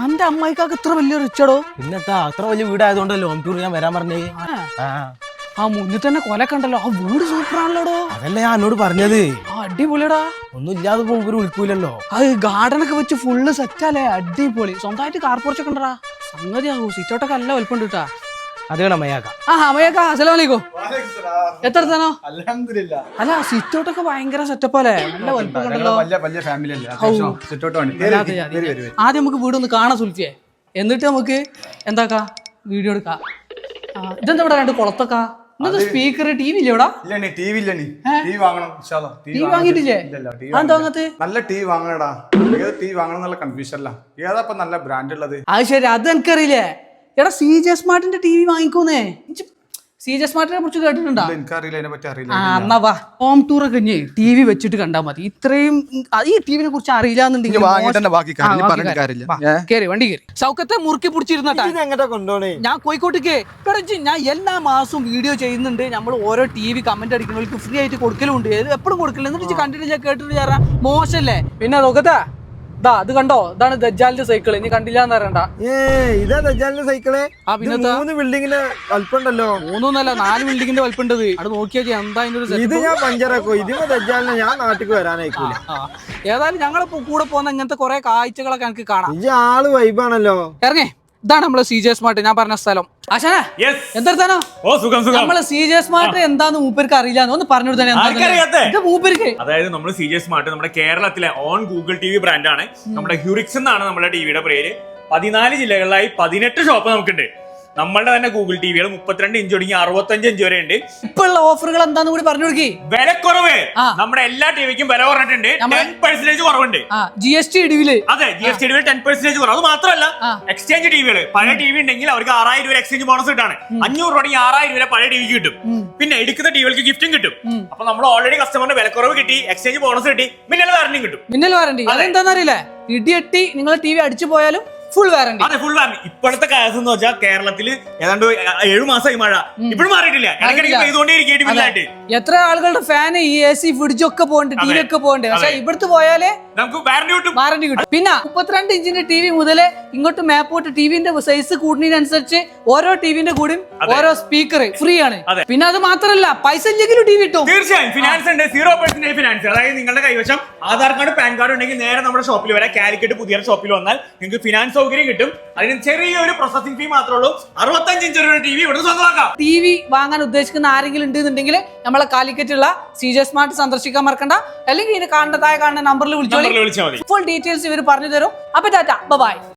അന്റെ അമ്മായിക്കാക്ക് ഇത്ര വലിയ റിച്ചടോ? പിന്നെത്താ അത്ര വലിയ വീടായതുകൊണ്ടല്ലോ ഹോം ടൂർ ഞാൻ വരാൻ പറഞ്ഞേ. ആ മുന്നിൽ തന്നെ കൊലൊക്കെ ഉണ്ടല്ലോ, ആ വീട് സൂപ്പറാണല്ലോടോ. അതല്ലേ ഞാൻ എന്നോട് പറഞ്ഞത്. അടിപൊളിയടാ. ഒന്നും ഇല്ലാതെ പോകുമ്പോ വിളിക്കൂലല്ലോ. അത് ഗാർഡനൊക്കെ വെച്ച് ഫുള്ള് സെറ്റല്ലേ, അടിപൊളി. സ്വന്തമായിട്ട് കാർ പോർച്ചൊക്കെ ഉണ്ടടാ, സംഗതി ആകൂ. സിറ്റോട്ടൊക്കെ നല്ല വലിപ്പം കിട്ടാ. അതാണ് അമ്മയാക്ക. അമ്മയൊക്കെ അസ്സലാമലൈക്കും. എത്ര തനോ? അല്ല സിറ്റോട്ടൊക്കെ ഭയങ്കര സെറ്റപ്പല്ലേ, നല്ല വലിപ്പം കണ്ടല്ലോ. ആദ്യം നമുക്ക് വീടൊന്ന് കാണാൻ സുൽഫിയെ, എന്നിട്ട് നമുക്ക് എന്താക്കാ വീഡിയോ എടുക്കാം. ഇതെന്താ ഇവിടെ രണ്ട് കുളത്തൊക്കെ? ഇന്നത്തെ സ്പീക്കർ ടി വി ഇല്ലേ ഇവിടെ? ടി വി വാങ്ങിയിട്ടില്ലേ? നല്ല ടി വി വാങ്ങണടാ. ഏത് ടി വി വാങ്ങണം എന്നുള്ള കൺഫ്യൂഷനല്ല. ഏതാ നല്ല ബ്രാൻഡ് ഉള്ളത്? അത് ശരി, അത് എനിക്കറിയില്ലേ. എടാ CJ സ്മാർട്ടിന്റെ ടി വി വാങ്ങിക്കൂന്നേ. CJ സ്മാർട്ടിനെ കുറിച്ച് കേട്ടിട്ടുണ്ടോ? എന്നാ വാ, ഹോം ടൂർ ഒക്കെ ടി വി വെച്ചിട്ട് കണ്ടാ മതി. ഇത്രയും ഈ ടിവിനെ കുറിച്ച് അറിയില്ല എന്നുണ്ടെങ്കിൽ വണ്ടി കയറി സൗഖ്യത്തെ മുറുക്കി പിടിച്ചിരുന്നട്ടാ. ഞാൻ കോഴിക്കോട്ടേക്ക് ഞാൻ എല്ലാ മാസവും വീഡിയോ ചെയ്യുന്നുണ്ട്. നമ്മൾ ഓരോ TV കമന്റ് അടിക്കുന്നവർക്ക് ഫ്രീ ആയിട്ട് കൊടുക്കലുണ്ട്. എപ്പോഴും കൊടുക്കില്ല. എന്നിട്ട് കണ്ടിട്ടില്ല, കേട്ടിട്ട് ചേരാ മോശല്ലേ. പിന്നെ നോക്കത്താ, അത് കണ്ടോ, ഇതാണ് ദജ്ജാലിന്റെ സൈക്കിള്. ഇനി കണ്ടില്ല എന്ന് പറയണ്ട. ഇതാ ദജ്ജാലിന്റെ സൈക്കിള്. ആ പിന്നെ 3 ബിൽഡിങ്ങിന്റെ വലുപ്പുണ്ടല്ലോ. 3 4 ബിൽഡിങ്ങിന്റെ വലുപ്പുണ്ടത്. അത് നോക്കിയാൽ എന്താ ഇത് ഞാൻ പഞ്ചറാക്കോ. ഇതിന് ദജ്ജാലിനെ ഞാൻ നാട്ടിക്ക് വരാനായിക്കൂല. ഏതായാലും ഞങ്ങളെ കൂടെ പോകുന്ന ഇങ്ങനത്തെ കുറെ കാഴ്ചകളൊക്കെ എനിക്ക് കാണാം. ഇത് ആള് വൈബാണല്ലോ. ഇറങ്ങേ, ഇതാണ് നമ്മള് CJ സ്മാർട്ട് ഞാൻ പറഞ്ഞ സ്ഥലം. ആശാനാ എന്തെടുത്താനോ നമ്മള് CJ സ്മാർട്ട് എന്താന്ന് മൂപ്പർക്ക് അറിയില്ല, ഒന്ന് പറഞ്ഞു തന്നെ മൂപ്പർക്ക്. അതായത് നമ്മൾ CJ സ്മാർട്ട് നമ്മുടെ കേരളത്തിലെ ഓൺ ഗൂഗിൾ TV ബ്രാൻഡാണ്. നമ്മുടെ ഹ്യൂറിക്സ് എന്നാണ് നമ്മുടെ ടിവിയുടെ പേര്. 14 ജില്ലകളിലായി 18 ഷോപ്പ് നമുക്കുണ്ട്. നമ്മളുടെ തന്നെ ഗൂഗിൾ ടിവികൾ 32 ഇഞ്ച് തുടങ്ങി 65 ഇഞ്ച് വരെ ഉണ്ട്. ഇപ്പൊ ഉള്ള ഓഫറുകൾ എന്താന്ന് കൂടി പറഞ്ഞു കൊടുക്കി. വിലക്കുറവ്, നമ്മുടെ എല്ലാ ടിവിക്കും വില കുറഞ്ഞിട്ടുണ്ട്. 10% കുറവുണ്ട്. GST ഇടിവില്. അതെ, GST ഇടിവിൽ 10% കുറവ്. അത് മാത്രമല്ല, എക്സ്ചേഞ്ച് ടിവികൾ പഴയ ടിവി ഉണ്ടെങ്കിൽ അവർക്ക് 6000 രൂപ എക്സ്ചേഞ്ച് ബോണസ് കിട്ടാണ്. 500 രൂപ 6000 രൂപ പഴയ ടിവിക്ക് കിട്ടും. പിന്നെ എടുക്കുന്ന ടിവികൾക്ക് ഗിഫ്റ്റും കിട്ടും. അപ്പൊ നമ്മൾ ഓൾറെഡി കസ്റ്റമറിന് വിലക്കുറവ് കിട്ടി, എക്സ്ചേഞ്ച് ബോണസ് കിട്ടി, മിന്നൽ വാറന്റിയും കിട്ടും. മിന്നൽ വാറന്റി അതെന്താന്നറിയില്ലേ, ഇടിയട്ടി നിങ്ങളെ TV അടിച്ചു പോയാലും ഫുൾ വാറന്റി. അതെ, ഫുൾ വാറന്റി. ഇപ്പോഴത്തെ കാലത്ത് എന്ന് വെച്ചാൽ കേരളത്തിൽ ഏതാണ്ട് 7 മാസമായി മഴ, ഇപ്പോഴും മാറിയിട്ടില്ല. എത്ര ആളുകളുടെ ഫാന്, AC, ഫ്രിഡ്ജ് ഒക്കെ പോകണ്ട്, TV ഒക്കെ പോകണ്ട്. പക്ഷെ ഇവിടുത്തെ പോയാലേ നമുക്ക് വാറന്റി കിട്ടും. പിന്നെ 32 ഇഞ്ചിന്റെ TV മുതല് ഇങ്ങോട്ട് മാപ്പോട്ട് ടിവിന്റെ സൈസ് കൂടുന്നതിനനുസരിച്ച് ഓരോ ടിവിന്റെ കൂടെയും ഓരോ സ്പീക്കർ ഫ്രീ ആണ്. പിന്നെ അത് മാത്രമല്ല, പൈസ ഇല്ലെങ്കിലും TV കിട്ടും. തീർച്ചയായും ഫിനാൻസ് ഉണ്ട്, 0% ഫിനാൻസ്. അതായത് നിങ്ങളുടെ കൈവശം ആധാർ കാർഡ്, പാൻ കാർഡ് ഉണ്ടെങ്കിൽ നേരെ നമ്മുടെ ഷോപ്പിൽ വരാം. കാലിക്കറ്റ് പുതിയ ഷോപ്പിൽ വന്നാൽ നിങ്ങൾക്ക് ഫിനാൻസ് സൗകര്യം കിട്ടും. അതിന് ചെറിയൊരു പ്രോസസിംഗ് ഫീ മാത്രമേ ഉള്ളൂ. 65 ഇഞ്ച് TV ഇവിടെ സ്വന്തമാക്കാം. TV വാങ്ങാൻ ഉദ്ദേശിക്കുന്ന ആരെങ്കിലും ഉണ്ടെന്നുണ്ടെങ്കിൽ നമ്മളെ കാലിക്കറ്റുള്ള CJ സ്മാർട്ട് സന്ദർശിക്കാൻ മറക്കണ്ട. അല്ലെങ്കിൽ ഇതിന് കാണുന്ന നമ്പറിൽ വിളിച്ചാൽ മതി. ഫുൾ ഡീറ്റെയിൽസ് ഇവർ പറഞ്ഞു തരും. അപ്പൊ ടാറ്റ, ബൈ.